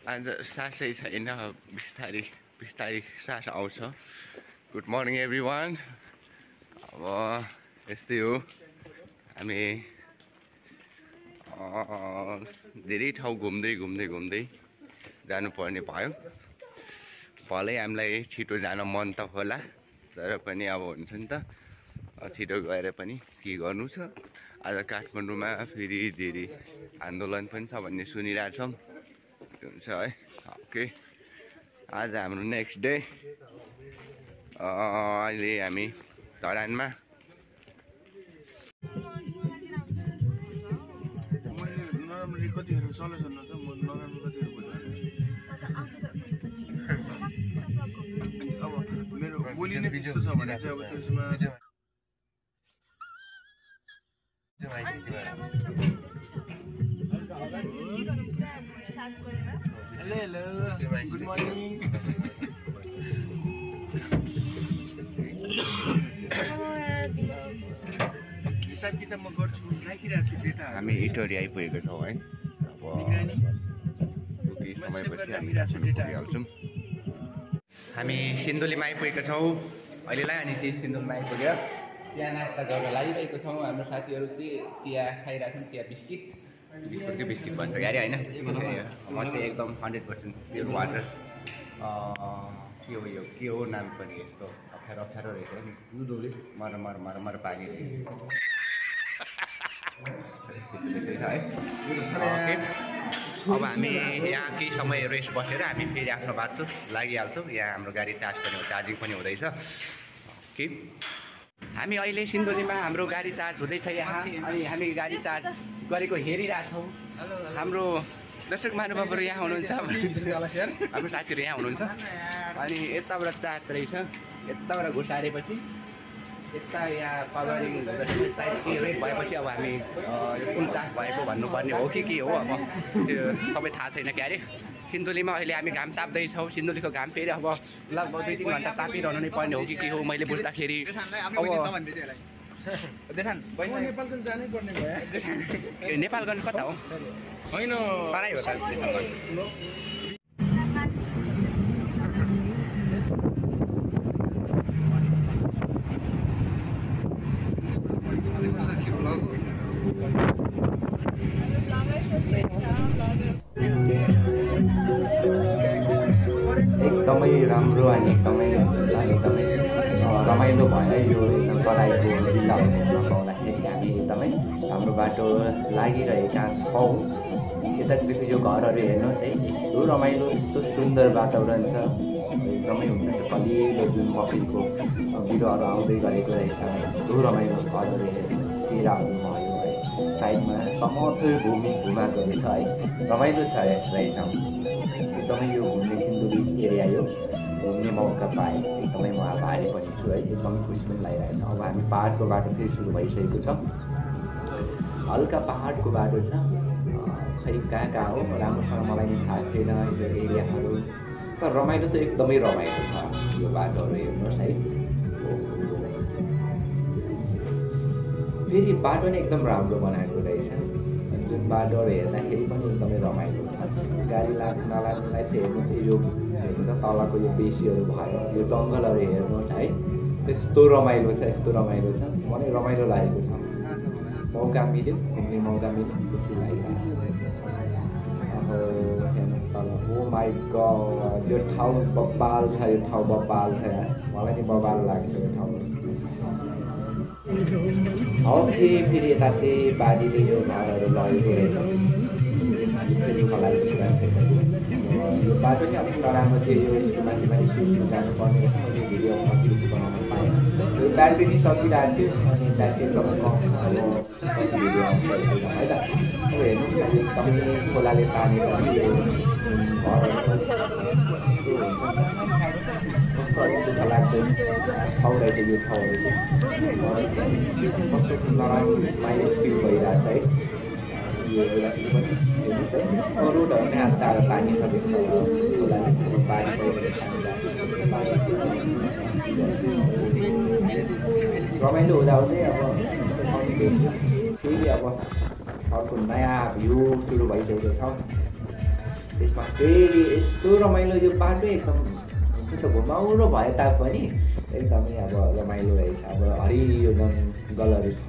आज सासै छैन बिस्तारै बिस्तारै सास आउँछ। Good morning everyone. अब यस्तै हो, हामी धेरै ठाउँ घुम्दै घुम्दै घुम्दै जानुपर्ने भयो। भलै हामीलाई छिटो जान मन त होला, तर पनि अब हुन्छ नि त, छिटो गएर पनि के गर्नु छ। आज काठमाडौँमा फेरि धेरै आन्दोलन पनि छ भन्ने सुनिरहेछौँ। हुन्छ है। ओके, आज हाम्रो नेक्स्ट डे। अहिले हामी धरानमा। मेरो बोली नै त्यस्तो छ भने चाहिँ अब त्यसमा हेलो गुड मर्निङ। हिसाब किताब म गर्छु, राखिरहेको छु डेटा। हामी इटरी आइपुगेको छौँ है। अब केही समयपछि हामी पुगिहाल्छौँ। हामी सिन्धुलीमा आइपुगेका छौँ अहिलेलाई। अनि चाहिँ सिन्धुलीमा आइपुग्यो, चिया नास्ता गर्न लागिरहेको छौँ। हाम्रो साथीहरू चाहिँ चिया खाइरहेको छन्, चिया बिस्किट के बिस्किट भन्छ यार होइन। म चाहिँ एकदम 100% प्योर वाटर। के हो यो, के हो नाम पनि यस्तो अप्ठ्यारो अप्ठ्यारो रहेछ नि, दुधोले मर पारिरहेछ है। अब हामी यहाँ केही समय रेस्ट बसेर हामी फेरि आफ्नो बाटो लागिहाल्छौँ। यहाँ हाम्रो गाडी चार्जिङ पनि हुँदैछ कि हामी अहिले सिन्धुलीमा हाम्रो गाडी चार्ज हुँदैछ यहाँ। अनि हामी गाडी चार्ज गरेको हेरिरहेछौँ। हाम्रो दर्शक महानुभावहरू यहाँ हुनुहुन्छ, हाम्रो साथीहरू यहाँ हुनुहुन्छ। अनि यताबाट चार्ज रहेछ, यताबाट घुसारेपछि यता यहाँ कभरिङ साइड के रेट भएपछि अब हामी कुन चार्ज भएको भन्नुपर्ने हो कि के हो, अब त्यो सबै थाहा छैन क्या अरे। सिन्धुलीमा अहिले हामी घाम ताप्दैछौँ। सिन्धुलीको घाम फेरि अब लगभग 2-3 घन्टा तापिरहनु नै पर्ने हो कि के हो, मैले बुझ्दाखेरि। अब नेपालगञ्ज कता हो? होइन तराई हो त एकदमै राम्रो अनि एकदमै रमाइलो भयो यो एकदम तराईको जिल्लाहरू पाउँदाखेरि। हामी एकदमै हाम्रो बाटो लागिरहेका छौँ। यतातिरको यो घरहरू हेर्नुहोस् है, यस्तो रमाइलो, यस्तो सुन्दर वातावरण छ। एकदमै हुन्छ त्यो कलिलो जुन मकैको बिरुवाहरू आउँदै गरेको रहेछ, यस्तो रमाइलो घरहरू हेर्नु, केराहरू भयो है, साइडमा समथर भूमिहरू छ है, रमाइलो छ रहेछ। एकदमै यो घुम्ने सिन्धुली एरिया यो घुम्ने मौका पाएँ, एकदमै म आभारी पनि छु है, एकदमै खुसी पनि लागिरहेको छ। अब हामी पाहाडको बाटो फेरि सुरु भइसकेको छ। हल्का पाहाडको बाटो छ, खै कहाँ हो राम्रोसँग मलाई नि थाहा छैन यो एरियाहरू, तर रमाइलो त एकदमै रमाइलो छ यो बाटोहरू हेर्नुहोस् है। फेरि बाटो नै एकदम राम्रो बनाएको रहेछ, जुन बाटोहरू हेर्दाखेरि पनि एकदमै रमाइलो छ। गाडी नलाग्नुलाई त हेर्नु त यो हेर्नु त तलको यो बेसीहरू भयो, यो जङ्गलहरू हेर्नुहोस् है, यस्तो रमाइलो छ, यस्तो रमाइलो छ, मलाई रमाइलो लागेको छ। मौका मिल्यो, घुम्ने मौका मिल्यो, खुसी लागिरहेको छ। अब हेर्नु तल, ओ माई गड, यो ठाउँ बब्बाल छ, यो ठाउँ बब्बाल छ यार, मलाई नि बब्बाल लाग्छ यो ठाउँ। ओके, फेरि यता चाहिँ बारीले यो घरहरू लगेको रहेछ, फेरि मलाई कुरा छैन। यो बाटो चाहिँ अलिक नराम्रो थियो, यो यसको माथि सुइसु जानुपर्ने रहेछ। मैले भिडियो कति बनाउन पाएँ, यो ब्याट्री नि सकिरहेको थियो, अनि ब्याट्री एकदमै कम छ। अब कति भिडियो आउँछ है त, अब हेर्नु एकदमै खोलाले तानेर यो घरहरू कस्तो अलिक दुःख लाग्दैन ठाउँ रहेछ यो ठाउँहरू चाहिँ, कस्तो नराम्रो माइलो फिल भइरहेछ है। यो एउटातिर पनि हेर्नुहोस् है, रोडहरू नै हात टाढो तानिसकेको छ खोलाले, बारी रमाइलो हुँदाहुँदै अब फेरि अब अर्को नयाँ भ्यू सुरु भइसकेको छ। त्यसमा फेरि यस्तो रमाइलो यो बाटो एकदम हुन्छ त घुमाउरो भए तापनि एकदमै अब रमाइलो रहेछ। अब हरियो जङ्गलहरू छ,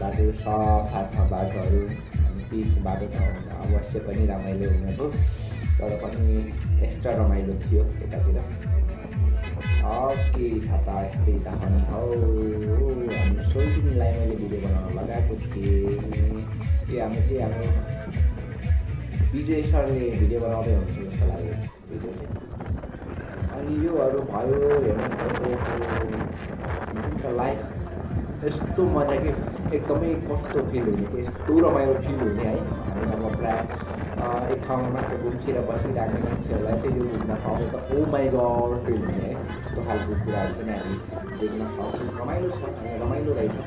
बाटो सफा छ बाटोहरू, अनि पिच बाटो छ भने अवश्य पनि रमाइलो हुनेको, तर पनि एक्स्ट्रा रमाइलो थियो यतातिर। ओके छाता यता पनि हौ हामी सोल्टिनीलाई मैले भिडियो बनाउन लगाएको थिएँ। यो हाम्रो विजय सरले भिडियो बनाउँदै हुन्छ जस्तो लाग्यो भिडियो चाहिँ। अनि योहरू भयो हेर्नु लाइफ यस्तो मजा कि एकदमै कस्तो फिल हुने, यस्तो रमाइलो फिल हुने है। हामी अब प्रायः एक ठाउँमा मात्र घुम्छेर बसिराख्ने मान्छेहरूलाई चाहिँ यो घुम्न पाउने त ओ माई गड फिल हुने है। यस्तो खालको कुराहरू पनि हामी देख्न सक्छौँ। रमाइलो छ, रमाइलो रहेछ।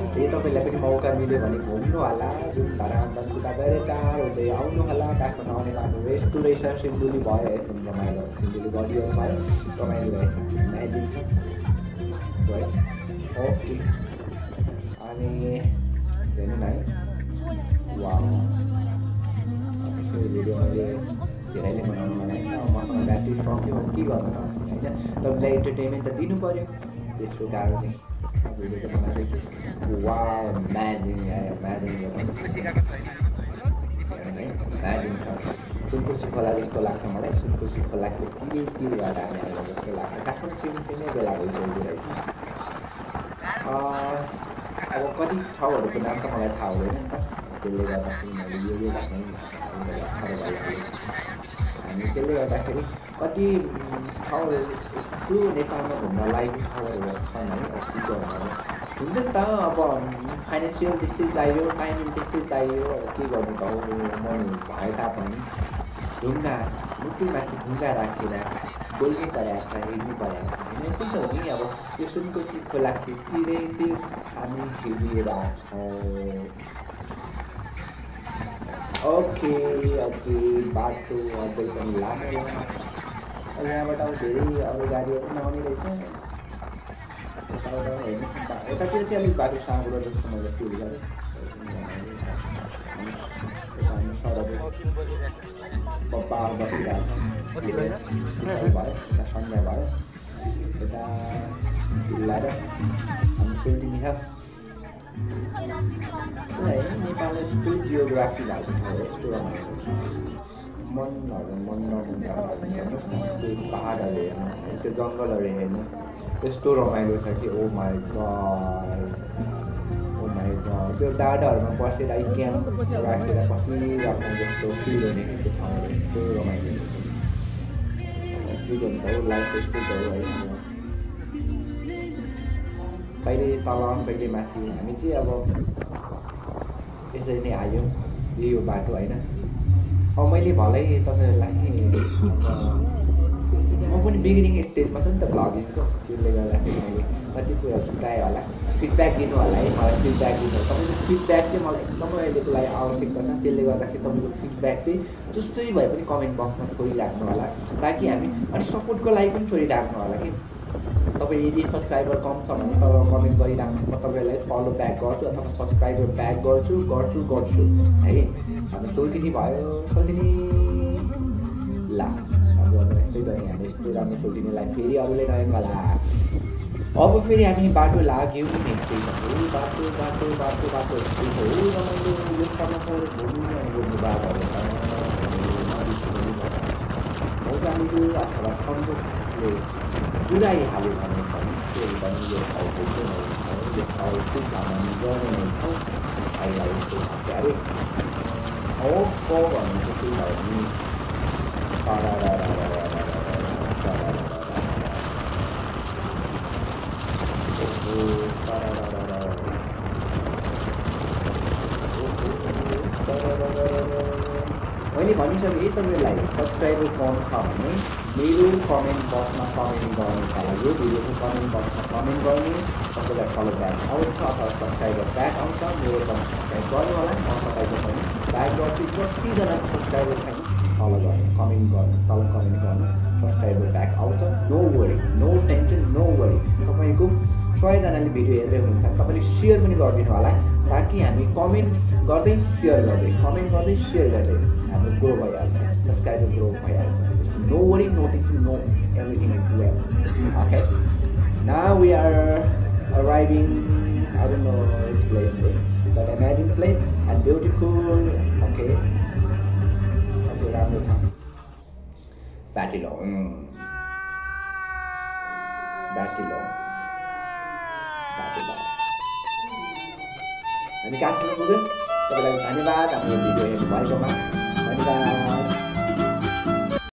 यदि तपाईँलाई पनि मौका मिल्यो भने घुम्नु होला, धुमधारा बन्कुता गएर टाढो हुँदै आउनु होला। काठमाडौँ आउने बाटो यस्तो रहेछ, सिन्धुली भयो एकदम रमाइलो, सिन्धुली गढियोमा रमाइलो रहेछ, म्याजिक छ है। ओके अनि हेर्नु न है, वा भिडियो मैले धेरैले बनाउनु बनाएँ। मसँग ब्याट्री सक्यो भने के गर्नु त होइन, तपाईँलाई इन्टरटेनमेन्ट त दिनु पऱ्यो, त्यसको कारणले भिडियो चाहिँ बनाउँदैछु। वा म्याजिङ म्याजिङ म्याजिङ छ। सुनकोशी खोला जस्तो लाग्छ मलाई, सुनकोशी खोलाको तिरबाट हामी आएर जस्तो लाग्छ। काठमाडौँ छिमेकी नै बेला भइसकेको रहेछ। अब कति ठाउँहरूको नाम त मलाई थाहा हुँदैन नि त, त्यसले गर्दाखेरि मैले यो भन्ने हामी त्यसले गर्दाखेरि कति ठाउँहरू यस्तो नेपालमा घुम्न लायक ठाउँहरू छन् है। अस्तिको हुन्छ नि त, अब फाइनेन्सियल त्यस्तै चाहियो, टाइम त्यस्तै चाहियो, के गर्नु त हो मन भए तापनि ढुङ्गा मुटुमाथि ढुङ्गा राखेर बोल्नु परेको छ, हेर्नु परेको छ होइन। त्यही त हो नि, अब यो सुनकोशी खोलाको तिरैतिर हामी हिँडिरहेको छौँ। ओके ओके बाटो अझै पनि लामो यहाँबाट अब धेरै अरू गाडीहरू पनि आउने रहेछ। यताबाट हेर्नुहोस्, यतातिर चाहिँ अलिक बाटो साँगुरो जस्तो मैले फिल गरेँ। पहाड बसिरहेको छ, भयो यता सन्ध्या भयो, यता हिँडाएर हामी सोल्टिनी छ नेपालमा यस्तो जियोग्राफी भएको छ, यस्तो रमाइलो मनहरू मन नमुन्दा हेर्नुहोस् न, त्यो पाहाडहरू हेर्नु, त्यो जङ्गलहरू हेर्नु, यस्तो रमाइलो छ कि oh my god oh my god. त्यो डाँडाहरूमा बसेर क्याम्प राखेर बसिराख्नु जस्तो फिल हुने त्यो ठाउँहरू यस्तो रमाइलो हुन्छ। के गर्नु त हो, लाइफ यस्तो छ है। कहिले तल कहिले माथि, हामी चाहिँ अब यसरी नै आयो यो बाटो होइन। अब मैले भलै तपाईँहरूलाई म पनि बिगिनिङ स्टेजमा छु नि त भ्लगिङको, त्यसले गर्दाखेरि मैले कति कुराहरू छुट्याएँ होला। फिडब्याक दिनु होला है, मलाई फिडब्याक दिनु होला। तपाईँको फिडब्याक चाहिँ मलाई एकदमै अहिलेको लागि आवश्यकता छ। त्यसले गर्दाखेरि तपाईँको फिडब्याक चाहिँ जस्तै भए पनि कमेन्ट बक्समा छोडिराख्नु होला, ताकि हामी अनि सपोर्टको लागि पनि छोडिराख्नु होला कि तपाईँ यदि सब्सक्राइबर कम छ भने तल कमेन्ट गरिराख्नु, म तपाईँलाई फलो ब्याक गर्छु अथवा सब्सक्राइबर ब्याक गर्छु है। हामी सोल्टिनी भयो, सोल्टिनी ला अब यस्तै त हामी यस्तो राम्रो सोल्टिनीलाई फेरि अरूले नयाँ होला। अब फेरि हामी बाटो लाग्यौँ, यस्तै बाटो बाटो बाटो बाटो यस्तै हो रमाइलो। यो समयहरू घुम्नु बाटोहरू नबिर्सिनु अथवा सन्दुकले जुराइहाल्यो भने पनि फेरि पनि यो ठाउँको चाहिँ नै छौँ, यो ठाउँ चाहिँ भ्रमण गर्ने नै छौँ। हामीलाई यस्तो छ के अरे हो भन्ने चाहिँ केही भयो नि मैले भनिसकेँ तपाईँलाई सब्सक्राइबर कम छ भने मेरो कमेन्ट बक्समा कमेन्ट गर्नुका लागि यो भिडियोको कमेन्ट बक्समा कमेन्ट गर्ने, तपाईँलाई फलो ब्याक आउँछ अथवा सब्सक्राइबर ब्याक आउँछ, मेरो पनि सब्सक्राइब गर्नु होला। म तपाईँको पनि ब्याक गर्छु, जतिजना सब्सक्राइबर छैन फलो गर्नु, कमेन्ट गर्नु, तल कमेन्ट गर्नु, सब्सक्राइबर ब्याक आउँछ। No worry, no tension, no worry. तपाईँको 100जनाले भिडियो हेर्दै हुनुहुन्छ, तपाईँले सेयर पनि गरिदिनु होला, ताकि हामी कमेन्ट गर्दै सेयर गर्दै हाम्रो ग्रो भइहाल्छ, सब्सक्राइबर ग्रो भइहाल्छ. No worry, nothing to know, everything is well. Okay. Now we are arriving, I don't know which place, but amazing place and beautiful. Okay. Okay, राम्रो छ. Batilong. हामी काठमाडौँ पुग्यौँ. तपाईँलाई धन्यवाद हाम्रो भिडियो हेर्नुभएकोमा. धन्यवाद.